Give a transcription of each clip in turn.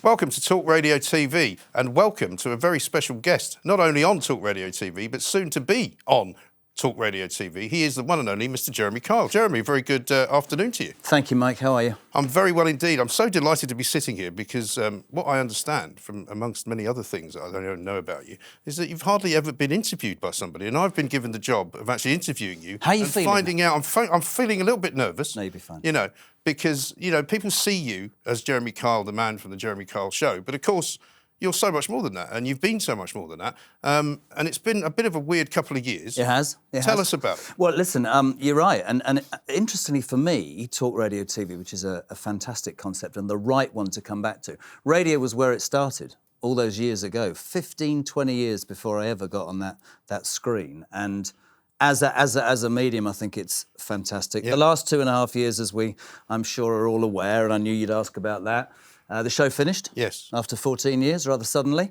Welcome to Talk Radio TV and welcome to a very special guest, not only on Talk Radio TV, but soon to be on Talk Radio TV. He is the one and only Mr. Jeremy Kyle. Jeremy, very good afternoon to you. Thank you, Mike. How are you? I'm very well indeed. I'm so delighted to be sitting here because what I understand from amongst many other things that I don't know about you is that you've hardly ever been interviewed by somebody, and I've been given the job of actually interviewing you. How are you and feeling? Finding out, I'm feeling a little bit nervous. No, you'll be fine. You know, because, you know, people see you as Jeremy Kyle, the man from the Jeremy Kyle Show, but of course, you're so much more than that, and you've been so much more than that. And it's been a bit of a weird couple of years. It has. Tell us about it. Well, listen, you're right. And interestingly for me, Talk Radio TV, which is a fantastic concept and the right one to come back to. Radio was where it started all those years ago, 15, 20 years before I ever got on that screen. And as a medium, I think it's fantastic. Yep. The last 2.5 years, as I'm sure are all aware, and I knew you'd ask about that, the show finished. Yes. After 14 years, rather suddenly.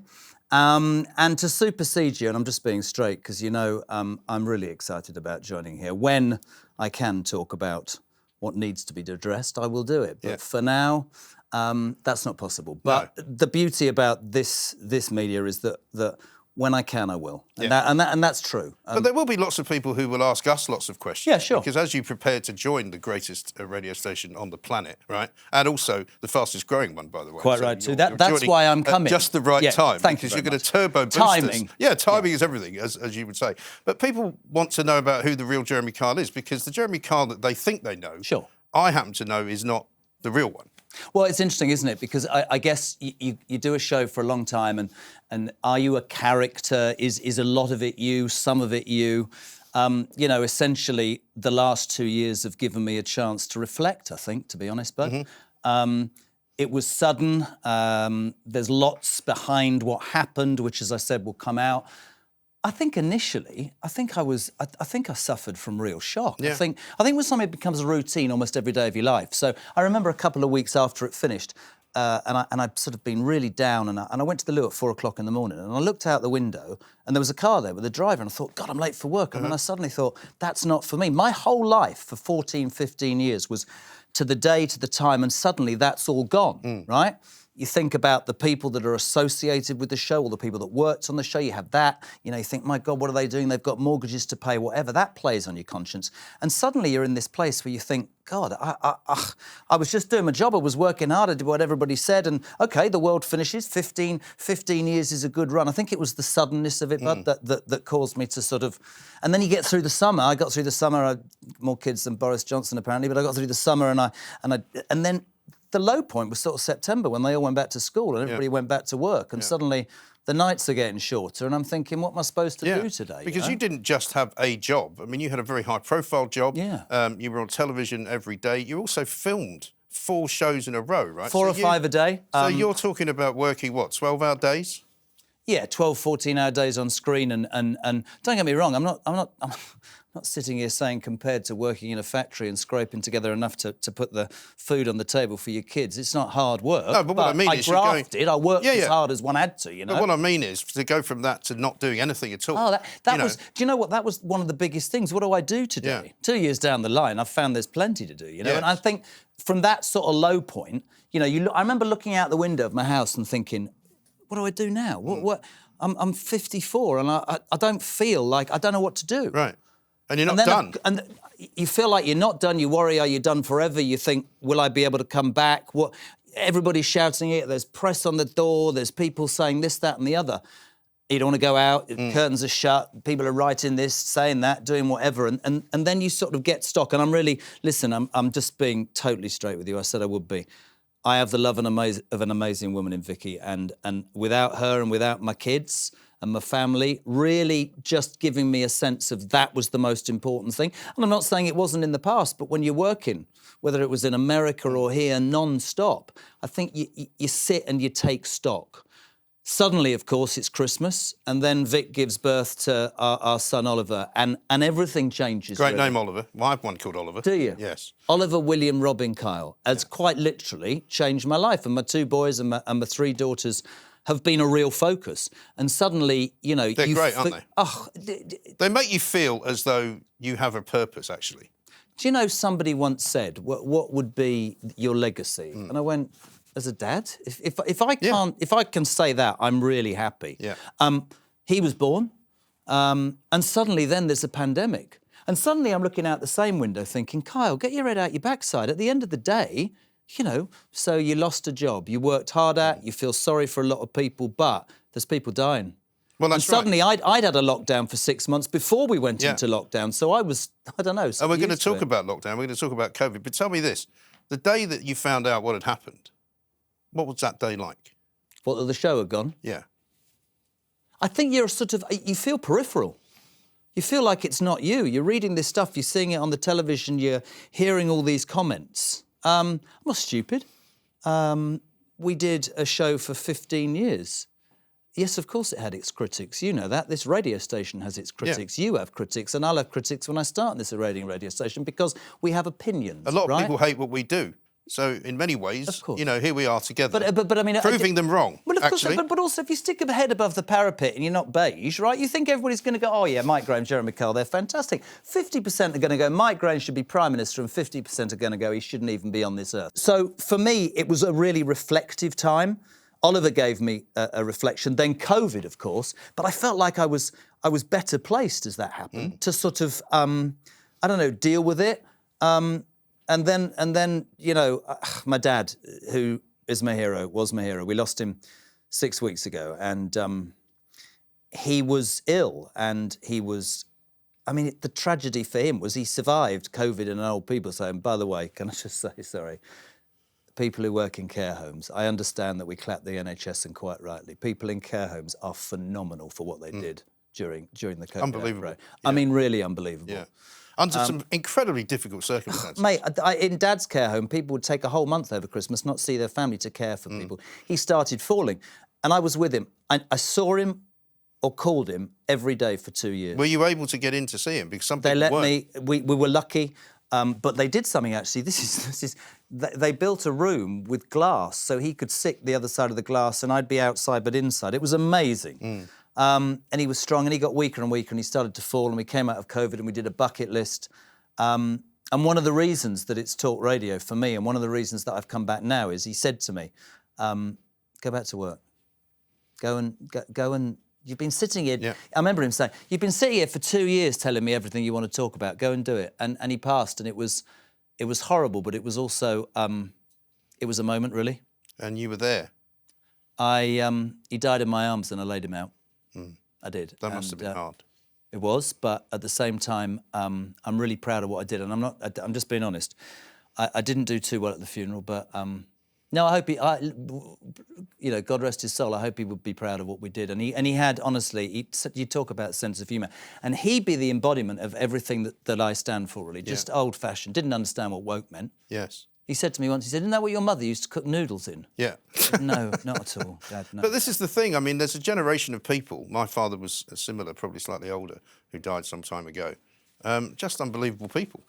And to supersede you, and I'm just being straight, because you know I'm really excited about joining here. When I can talk about what needs to be addressed, I will do it. But for now, that's not possible. But the beauty about this media is that when I can, I will. And that's true. But there will be lots of people who will ask us lots of questions. Yeah, sure. Because as you prepare to join the greatest radio station on the planet, right? And also the fastest growing one, by the way. Quite right, too. That's why I'm coming. At just the right time. Thank you because you're very going much. to turbo boost Timing. us. Yeah, timing is everything, as you would say. But people want to know about who the real Jeremy Kyle is, because the Jeremy Kyle that they think they know, I happen to know is not the real one. Well, it's interesting, isn't it? Because I guess you do a show for a long time, and are you a character? Is a lot of it you, some of it you? You know, essentially, the last 2 years have given me a chance to reflect, I think, to be honest, Bud. It was sudden. There's lots behind what happened, which, as I said, will come out. I think initially, I think I suffered from real shock. Yeah. I think when something becomes a routine almost every day of your life. So I remember a couple of weeks after it finished, and I'd sort of been really down, and I went to the loo at 4 o'clock in the morning, and I looked out the window, and there was a car there with a driver, and I thought, God, I'm late for work. And then I suddenly thought, that's not for me. My whole life for 14, 15 years was to the day, to the time, and suddenly that's all gone, right? You think about the people that are associated with the show, or the people that worked on the show, you have that. You know, you think, my God, what are they doing? They've got mortgages to pay, whatever. That plays on your conscience. And suddenly you're in this place where you think, God, I was just doing my job. I was working hard. I did what everybody said. And, OK, the world finishes. 15 years is a good run. I think it was the suddenness of it, Bud, that caused me to sort of... And then you get through the summer. I got through the summer. I more kids than Boris Johnson, apparently, but I got through the summer, and then... The low point was sort of September, when they all went back to school and everybody went back to work, and suddenly the nights are getting shorter, and I'm thinking, what am I supposed to do today? Because you didn't just have a job. I mean, you had a very high-profile job. Yeah. You were on television every day. You also filmed 4 shows in a row, right? 4 or 5 a day. So you're talking about working, what, 12-hour days? Yeah, 12, 14-hour days on screen, and don't get me wrong, I'm not sitting here saying compared to working in a factory and scraping together enough to put the food on the table for your kids, it's not hard work. No, but what I mean is I worked as hard as one had to, you know. But what I mean is to go from that to not doing anything at all. Oh, that was... Do you know what? That was one of the biggest things. What do I do today? Yeah. 2 years down the line, I've found there's plenty to do, you know. Yes. And I think from that sort of low point, you know, I remember looking out the window of my house and thinking, what do I do now? What? I'm 54 and I don't feel like... I don't know what to do. Right. And you're not done. And you feel like you're not done. You worry, are you done forever? You think, will I be able to come back? What? Everybody's shouting it. There's press on the door. There's people saying this, that and the other. You don't want to go out. Curtains are shut. People are writing this, saying that, doing whatever. And then you sort of get stuck. And I'm really... Listen, I'm just being totally straight with you. I said I would be. I have the love of an amazing woman in Vicky. And without her and without my kids... and my family, really just giving me a sense of that was the most important thing. And I'm not saying it wasn't in the past, but when you're working, whether it was in America or here, non-stop, I think you sit and you take stock. Suddenly, of course, it's Christmas, and then Vic gives birth to our son Oliver, and everything changes. Great really. name, Oliver. Well, I have one called Oliver. Do you? Yes. Oliver William Robin Kyle has quite literally changed my life, and my 2 boys and my 3 daughters have been a real focus. And suddenly, you know... They're great, aren't they? Oh, they make you feel as though you have a purpose, actually. Do you know, somebody once said, what would be your legacy? And I went, as a dad. If I can say that, I'm really happy. Yeah. He was born, and suddenly then there's a pandemic. And suddenly I'm looking out the same window thinking, Kyle, get your head out your backside. At the end of the day, you know, so you lost a job, you worked hard at, you feel sorry for a lot of people, but there's people dying. Well, and suddenly I'd had a lockdown for 6 months before we went into lockdown. So I don't know. And we're going to talk about lockdown, we're going to talk about COVID. But tell me this, the day that you found out what had happened, what was that day like? What, that the show had gone? Yeah. I think you feel peripheral. You feel like it's not you. You're reading this stuff, you're seeing it on the television, you're hearing all these comments. I'm not stupid. We did a show for 15 years. Yes, of course it had its critics. You know that. This radio station has its critics. Yeah. You have critics, and I'll have critics when I start this radio station because we have opinions. A lot of people hate what we do. So in many ways, you know, here we are together, but I mean, proving them wrong. Well, of course, but also if you stick your head above the parapet and you're not beige, right? You think everybody's going to go, oh yeah, Mike Graham, Jeremy Kyle, they're fantastic. 50% are going to go, Mike Graham should be Prime Minister, and 50% are going to go, he shouldn't even be on this earth. So for me, it was a really reflective time. Oliver gave me a reflection, then COVID, of course, but I felt like I was better placed as that happened to sort of, I don't know, deal with it. And then, you know, my dad, who is my hero, was my hero. We lost him 6 weeks ago, and he was ill, and he was. I mean, the tragedy for him was he survived COVID in an old people's home. By the way, can I just say sorry? People who work in care homes, I understand that we clap the NHS, and quite rightly. People in care homes are phenomenal for what they did during the COVID unbelievable. outbreak. Yeah. I mean, really unbelievable. Yeah. Under some incredibly difficult circumstances. Mate, in Dad's care home, people would take a whole month over Christmas, not see their family, to care for people. He started falling, and I was with him. I saw him or called him every day for 2 years. Were you able to get in to see him? Because some people they let weren't. me. We were lucky, but they did something actually. They built a room with glass, so he could sit the other side of the glass, and I'd be outside but inside. It was amazing. And he was strong, and he got weaker and weaker, and he started to fall, and we came out of COVID, and we did a bucket list. And one of the reasons that it's Talk Radio for me, and one of the reasons that I've come back now, is he said to me, go back to work. Go and you've been sitting here. Yeah. I remember him saying, you've been sitting here for 2 years telling me everything you want to talk about. Go and do it. And he passed, and it was horrible, but it was also, it was a moment, really. And you were there? He died in my arms, and I laid him out. I did. That must have been hard. It was, but at the same time, I'm really proud of what I did, and I'm just being honest. I didn't do too well at the funeral, but no, I hope you know, God rest his soul. I hope he would be proud of what we did, and he had, honestly, you talk about sense of humour, and he'd be the embodiment of everything that I stand for, really. Just old-fashioned, didn't understand what woke meant. Yes. He said to me once, he said, isn't that what your mother used to cook noodles in? Yeah. Said, no, not at all, Dad, no. But this is the thing, I mean, there's a generation of people, my father was similar, probably slightly older, who died some time ago. Just unbelievable people.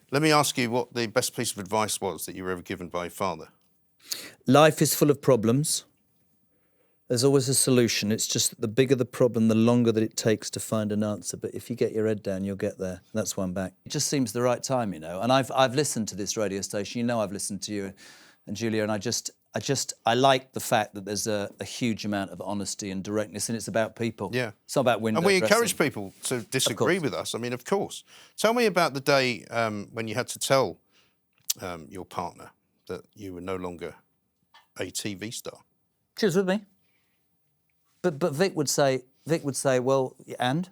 Let me ask you what the best piece of advice was that you were ever given by your father. Life is full of problems. There's always a solution. It's just that the bigger the problem, the longer that it takes to find an answer. But if you get your head down, you'll get there. That's why I'm back. It just seems the right time, you know. And I've listened to this radio station. You know, I've listened to you and Julia, and I like the fact that there's a huge amount of honesty and directness, and it's about people. Yeah. It's not about window dressing. And we encourage dressing. people to disagree with us. I mean, of course. Tell me about the day when you had to tell your partner that you were no longer a TV star. She was with me. But Vic would say, well, and?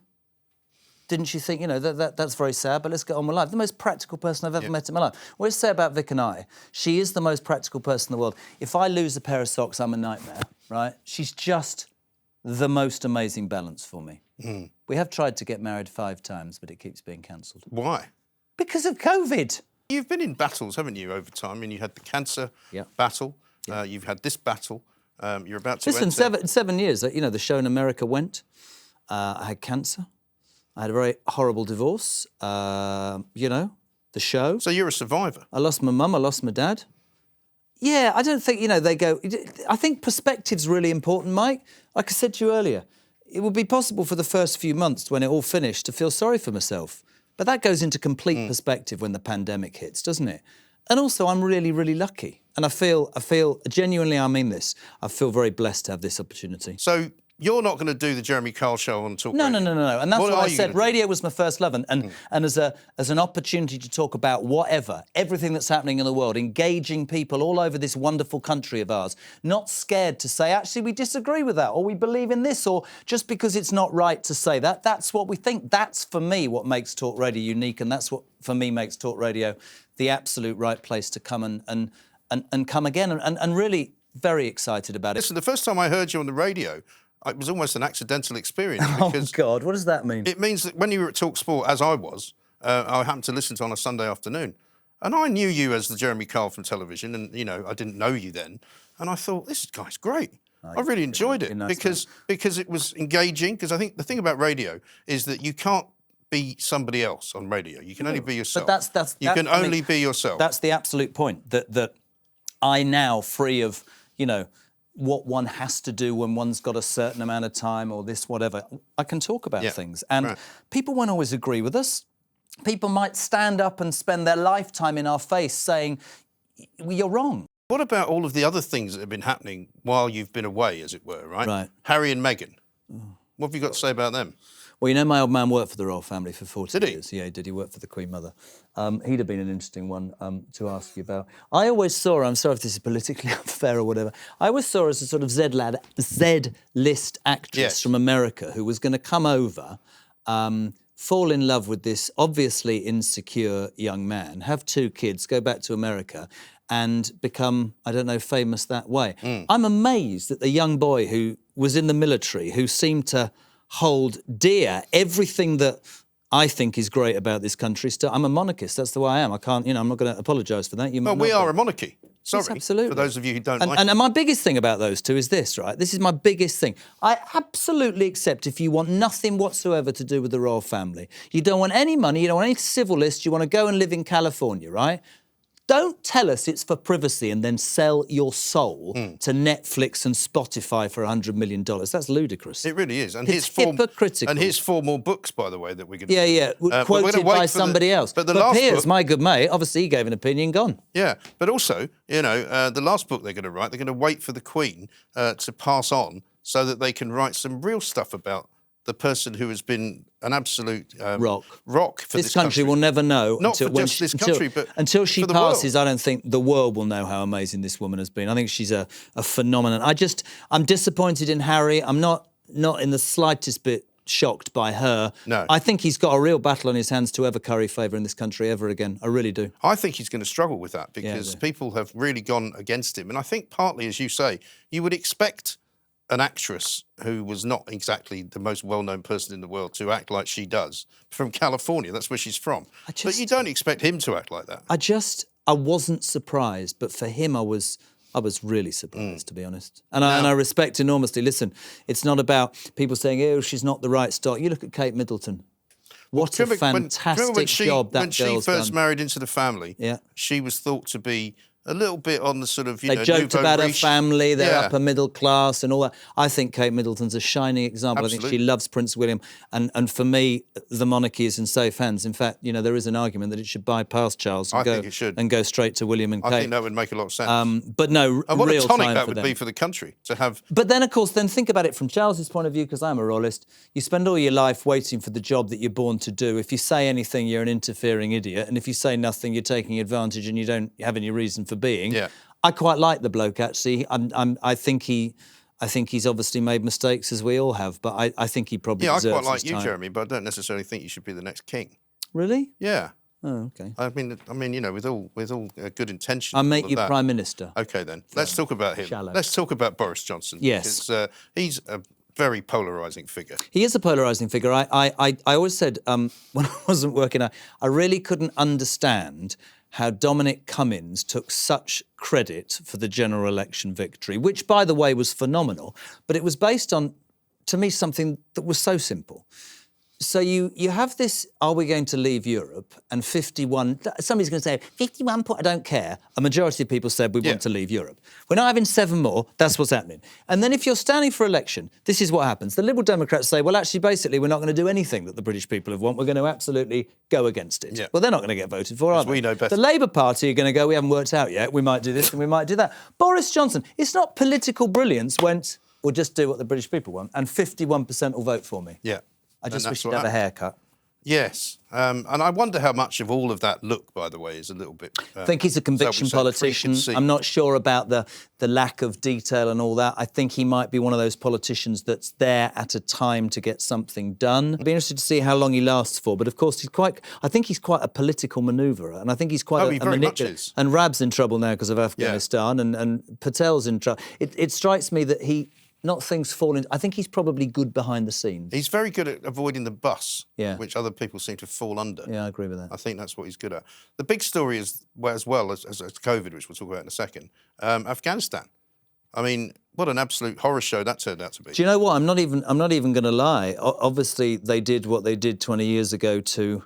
Didn't you think, you know, that's very sad, but let's get on with life. The most practical person I've ever met in my life. What I say about Vic and I, she is the most practical person in the world. If I lose a pair of socks, I'm a nightmare, right? She's just the most amazing balance for me. We have tried to get married 5 times, but it keeps being cancelled. Why? Because of COVID. You've been in battles, haven't you, over time? I mean, you had the cancer battle. You've had this battle. You're about to Listen, 7 years, you know, the show in America went. I had cancer. I had a very horrible divorce. You know, the show. So you're a survivor. I lost my mum, I lost my dad. Yeah, I don't think, you know, they go... I think perspective's really important, Mike. Like I said to you earlier, it would be possible for the first few months when it all finished to feel sorry for myself. But that goes into complete perspective when the pandemic hits, doesn't it? And also, I'm really, really lucky. And I feel genuinely, I mean this, I feel very blessed to have this opportunity. So you're not going to do the Jeremy Kyle show on Talk No. Radio? And that's what I said. gonna do? Radio was my first love. And as an opportunity to talk about whatever, everything that's happening in the world, engaging people all over this wonderful country of ours, not scared to say, actually, we disagree with that, or we believe in this, or just because it's not right to say that, that's what we think. That's, for me, what makes Talk Radio unique, and that's what, for me, makes Talk Radio the absolute right place to come and come again, and really very excited about it. Listen, the first time I heard you on the radio, it was almost an accidental experience. Because Oh, God, what does that mean? it means that when you were at talkSPORT, as I was, I happened to listen to on a Sunday afternoon. And I knew you as the Jeremy Kyle from television, and, you know, I didn't know you then. And I thought, this guy's great. I really enjoyed it because it was engaging. Because I think the thing about radio is that you can't be somebody else on radio. You can only be yourself. But you can only be yourself. That's the absolute point, that I now, free of, you know, what one has to do when one's got a certain amount of time or this, whatever, I can talk about things. And people won't always agree with us. People might stand up and spend their lifetime in our face saying, you're wrong. What about all of the other things that have been happening while you've been away, as it were, right? Right. Harry and Meghan. What have you got to say about them? Well, you know, my old man worked for the royal family for 40 Did he? years. Yeah, he did. He worked for the Queen Mother. He'd have been an interesting one to ask you about. I always saw her, I'm sorry if this is politically unfair or whatever, I always saw her as a sort of Z-list actress from America who was going to come over, fall in love with this obviously insecure young man, have 2 kids, go back to America and become, I don't know, famous that way. I'm amazed that the young boy who was in the military, who seemed to hold dear everything that I think is great about this country. Still, I'm a monarchist. That's the way I am. I can't, you know, I'm not going to apologise for that. Well, we are a monarchy. Sorry, yes, absolutely. for those of you who don't like and it. my biggest thing about those two is this, right? This is my biggest thing. I absolutely accept if you want nothing whatsoever to do with the royal family. You don't want any money, you don't want any civil list, you want to go and live in California, right? Don't tell us it's for privacy and then sell your soul to Netflix and Spotify for $100 million. That's ludicrous. It really is. And It's hypocritical. And here's 4 more books, by the way, that we're going to quoted by somebody else. But the last Piers, book, my good mate, obviously he gave an opinion, gone. Yeah, but also, you know, the last book they're going to write, they're going to wait for the Queen to pass on so that they can write some real stuff about the person who has been an absolute rock for this country. Will never know. Not for just this country, but until she for the passes, world. I don't think the world will know how amazing this woman has been. I think she's a phenomenon. I'm disappointed in Harry. I'm not in the slightest bit shocked by her. No. I think he's got a real battle on his hands to ever curry favour in this country ever again. I really do. I think he's going to struggle with that because people have really gone against him. And I think partly, as you say, you would expect an actress who was not exactly the most well-known person in the world to act like she does from California. That's where she's from. But you don't expect him to act like that. I wasn't surprised, but for him, I was really surprised, to be honest. And I respect enormously. Listen, it's not about people saying, oh, she's not the right stock. You look at Kate Middleton. What a fantastic job that girl's done. When she first married into the family, she was thought to be a little bit on the sort of, they joked about her family, their upper middle class and all that. I think Kate Middleton's a shining example. Absolutely. I think she loves Prince William. And for me, the monarchy is in safe hands. In fact, you know, there is an argument that it should bypass Charles and go straight to William and Kate. I think that would make a lot of sense. But no, and what real a tonic time that for would them. be for the country to have. But then, of course, think about it from Charles's point of view, because I'm a royalist. You spend all your life waiting for the job that you're born to do. If you say anything, you're an interfering idiot. And if you say nothing, you're taking advantage and you don't have any reason for being. Yeah. I quite like the bloke, actually. I think he's obviously made mistakes, as we all have, but I think he probably deserves his time. I quite like you, Jeremy, but I don't necessarily think you should be the next king. Really? Yeah. Oh, okay. I mean, you know, with all good intentions. I'll make you Prime Minister. Okay, then. Let's talk about him. Shallow. Let's talk about Boris Johnson. Yes. Because he's a very polarising figure. He is a polarising figure. I always said, when I wasn't working, I really couldn't understand how Dominic Cummings took such credit for the general election victory, which, by the way, was phenomenal. But it was based on, to me, something that was so simple. So you have this, are we going to leave Europe? And 51, somebody's going to say, 51 point, I don't care. A majority of people said we want to leave Europe. We're not having 7 more, that's what's happening. And then if you're standing for election, this is what happens. The Liberal Democrats say, well, actually, basically, we're not going to do anything that the British people have want. We're going to absolutely go against it. Yeah. Well, they're not going to get voted for, are they? We know better. The Labour Party are going to go, we haven't worked out yet, we might do this and we might do that. Boris Johnson, it's not political brilliance, went, we'll just do what the British people want, and 51% will vote for me. Yeah. I just wish he'd have a haircut. Yes. And I wonder how much of all of that look, by the way, is a little bit... I think he's a conviction politician. I'm not sure about the lack of detail and all that. I think he might be one of those politicians that's there at a time to get something done. I'd be interested to see how long he lasts for. But of course, I think he's quite a political manoeuvrer. And I think he's quite a manipulator. And Rab's in trouble now because of Afghanistan, and Patel's in trouble. It strikes me that not things falling. I think he's probably good behind the scenes. He's very good at avoiding the bus, yeah, which other people seem to fall under. Yeah, I agree with that. I think that's what he's good at. The big story is, well, as well as COVID, which we'll talk about in a second, Afghanistan. I mean, what an absolute horror show that turned out to be. Do you know what? I'm not even going to lie. Obviously, they did what they did 20 years ago to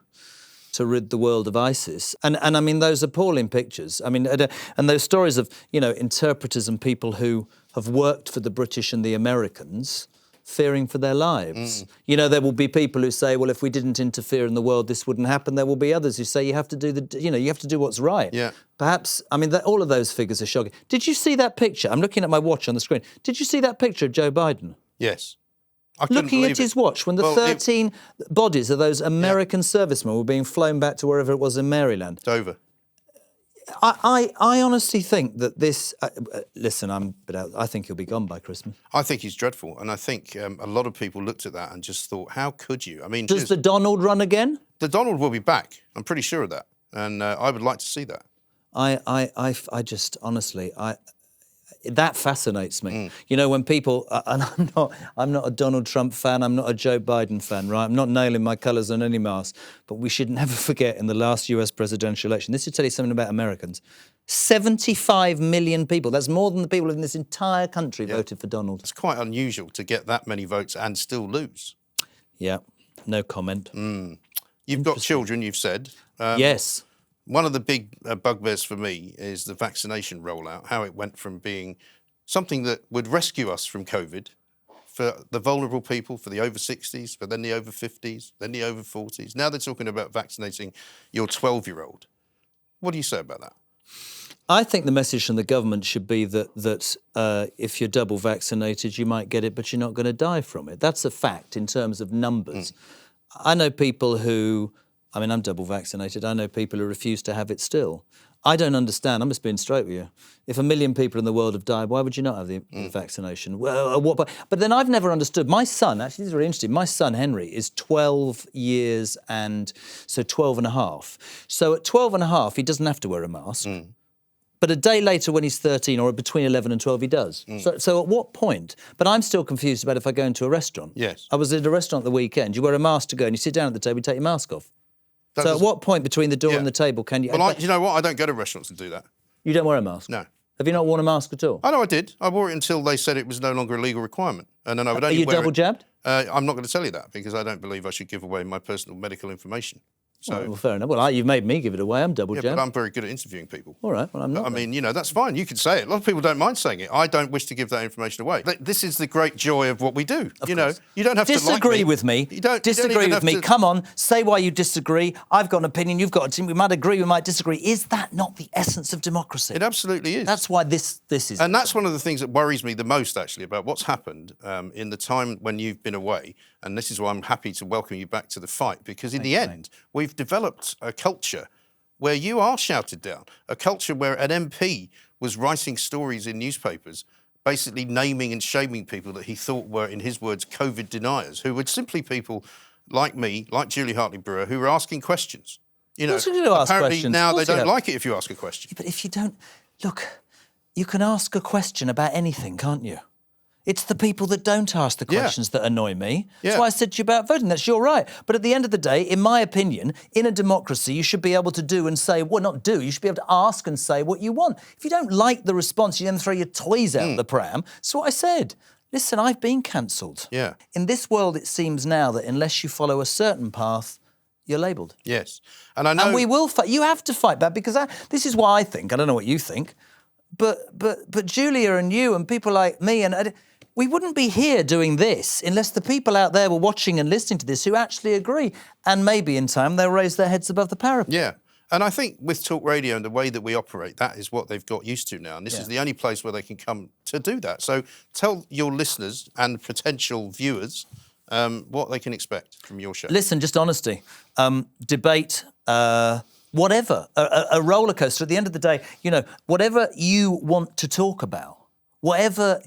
rid the world of ISIS. And I mean, those appalling pictures. I mean, and those stories of, interpreters and people who have worked for the British and the Americans fearing for their lives. There will be people who say, well, if we didn't interfere in the world, this wouldn't happen. There will be others who say you have to do you have to do what's right. Yeah. Perhaps, I mean, all of those figures are shocking. Did you see that picture? I'm looking at my watch on the screen. Did you see that picture of Joe Biden? Yes. Looking at his watch when the 13 bodies of those American servicemen were being flown back to wherever it was in Maryland. Dover. I honestly think that this... listen, I think he'll be gone by Christmas. I think he's dreadful. And I think a lot of people looked at that and just thought, how could you? I mean... Does the Donald run again? The Donald will be back. I'm pretty sure of that. And I would like to see that. I just, honestly... That fascinates me. When people, and I'm not a Donald Trump fan, I'm not a Joe Biden fan, right? I'm not nailing my colours on any mast, but we should never forget in the last US presidential election, this should tell you something about Americans, 75 million people, that's more than the people in this entire country voted for Donald. It's quite unusual to get that many votes and still lose. Yeah, no comment. You've got children, you've said. Yes. One of the big bugbears for me is the vaccination rollout, how it went from being something that would rescue us from COVID for the vulnerable people, for the over 60s, but then the over 50s, then the over 40s. Now they're talking about vaccinating your 12-year-old. What do you say about that? I think the message from the government should be that if you're double vaccinated, you might get it, but you're not going to die from it. That's a fact in terms of numbers. I know people who... I mean, I'm double vaccinated. I know people who refuse to have it still. I don't understand. I'm just being straight with you. If 1 million people in the world have died, why would you not have the vaccination? Well, but then I've never understood. My son, actually, this is very interesting. My son, Henry, is 12 years and 12 and a half. So at 12 and a half, he doesn't have to wear a mask. But a day later when he's 13 or between 11 and 12, he does. So at what point? But I'm still confused about if I go into a restaurant. Yes. I was at a restaurant the weekend. You wear a mask to go and you sit down at the table, you take your mask off. So at what point between the door and the table can you... Well, you know what? I don't go to restaurants to do that. You don't wear a mask? No. Have you not worn a mask at all? I know I did. I wore it until they said it was no longer a legal requirement. And then I would only wear it... Are you double jabbed? I'm not going to tell you that because I don't believe I should give away my personal medical information. So, well, fair enough. Well, you've made me give it away. I'm double jabbed. But I'm very good at interviewing people. All right, well, I'm not. I mean, that's fine. You can say it. A lot of people don't mind saying it. I don't wish to give that information away. This is the great joy of what we do. You don't have to disagree with me. You don't disagree with me. Come on, say why you disagree. I've got an opinion. You've got a team. We might agree. We might disagree. Is that not the essence of democracy? It absolutely is. That's why this is. And that's one of the things that worries me the most, actually, about what's happened in the time when you've been away. And this is why I'm happy to welcome you back to the fight, because in the end, we've developed a culture where you are shouted down, a culture where an MP was writing stories in newspapers, basically naming and shaming people that he thought were, in his words, COVID deniers, who were simply people like me, like Julie Hartley-Brewer, who were asking questions. Apparently now they don't like it if you ask a question. Yeah, but if you don't... Look, you can ask a question about anything, can't you? It's the people that don't ask the questions that annoy me. That's why I said to you about voting. That's your right. But at the end of the day, in my opinion, in a democracy, you should be able to do and say, well, not do, you should be able to ask and say what you want. If you don't like the response, you then throw your toys out the pram. That's what I said. Listen, I've been cancelled. Yeah. In this world, it seems now that unless you follow a certain path, you're labelled. Yes. And I know... And we will fight. You have to fight back because this is what I think. I don't know what you think. But Julia and you and people like me, and we wouldn't be here doing this unless the people out there were watching and listening to this who actually agree. And maybe in time they'll raise their heads above the parapet. Yeah. And I think with Talk Radio and the way that we operate, that is what they've got used to now. And this is the only place where they can come to do that. So tell your listeners and potential viewers what they can expect from your show. Listen, just honesty. Debate, whatever. A roller coaster. At the end of the day, whatever you want to talk about, whatever...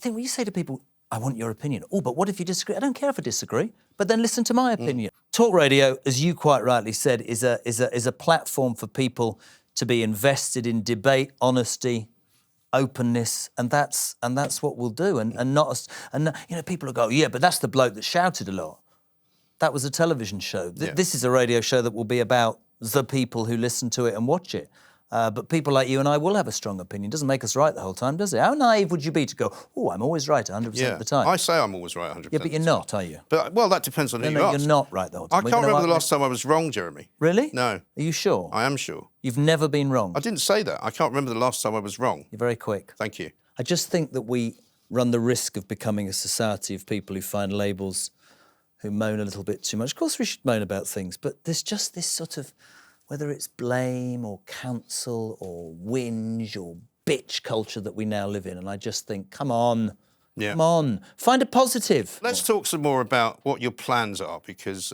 When you say to people, I want your opinion. Oh, but what if you disagree? I don't care if I disagree, but then listen to my opinion. Talk Radio, as you quite rightly said, is a platform for people to be invested in debate, honesty, openness, and that's what we'll do. And not people will go, yeah, but that's the bloke that shouted a lot. That was a television show. This is a radio show that will be about the people who listen to it and watch it. But people like you and I will have a strong opinion. Doesn't make us right the whole time, does it? How naive would you be to go, oh, I'm always right 100% of the time? I say I'm always right 100%. Yeah, but you're not, are you? But, well, that depends on who you ask. You're not right the whole time. I can't remember the last time I was wrong, Jeremy. Really? No. Are you sure? I am sure. You've never been wrong? I didn't say that. I can't remember the last time I was wrong. You're very quick. Thank you. I just think that we run the risk of becoming a society of people who find labels, who moan a little bit too much. Of course we should moan about things, but there's just this sort of, whether it's blame or counsel or whinge or bitch culture that we now live in, and I just think, come on, come on, find a positive. Let's talk some more about what your plans are, because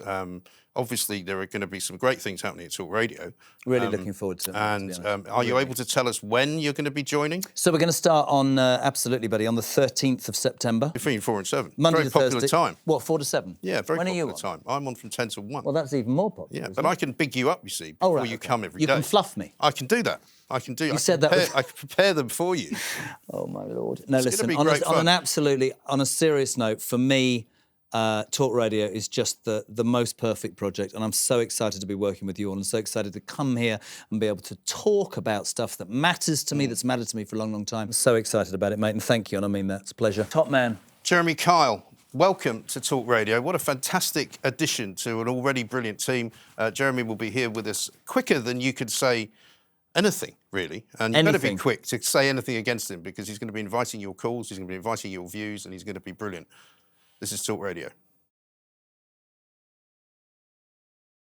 obviously there are going to be some great things happening at Talk Radio. Really looking forward to it. And are you able to tell us when you're going to be joining? So we're going to start on, absolutely, buddy, on the 13th of September. Between 4 and 7. Monday very to popular Thursday. time. What, 4 to 7? Yeah, very when popular are you time. I'm on from 10 to 1. Well, that's even more popular. Yeah, but I can big you up, you see, before you come every day. You can fluff me. I can do that. I can do. You said that. I can prepare them for you. Oh my Lord! No, It's listen. gonna be great fun. On a serious note, for me, Talk Radio is just the most perfect project, and I'm so excited to be working with you all, and so excited to come here and be able to talk about stuff that matters to me, that's mattered to me for a long, long time. I'm so excited about it, mate, and thank you, and I mean that. It's a pleasure. Top man. Jeremy Kyle, welcome to Talk Radio. What a fantastic addition to an already brilliant team. Jeremy will be here with us quicker than you could say anything, really. And you better be quick to say anything against him, because he's going to be inviting your calls, he's going to be inviting your views, and he's going to be brilliant. This is Talk Radio.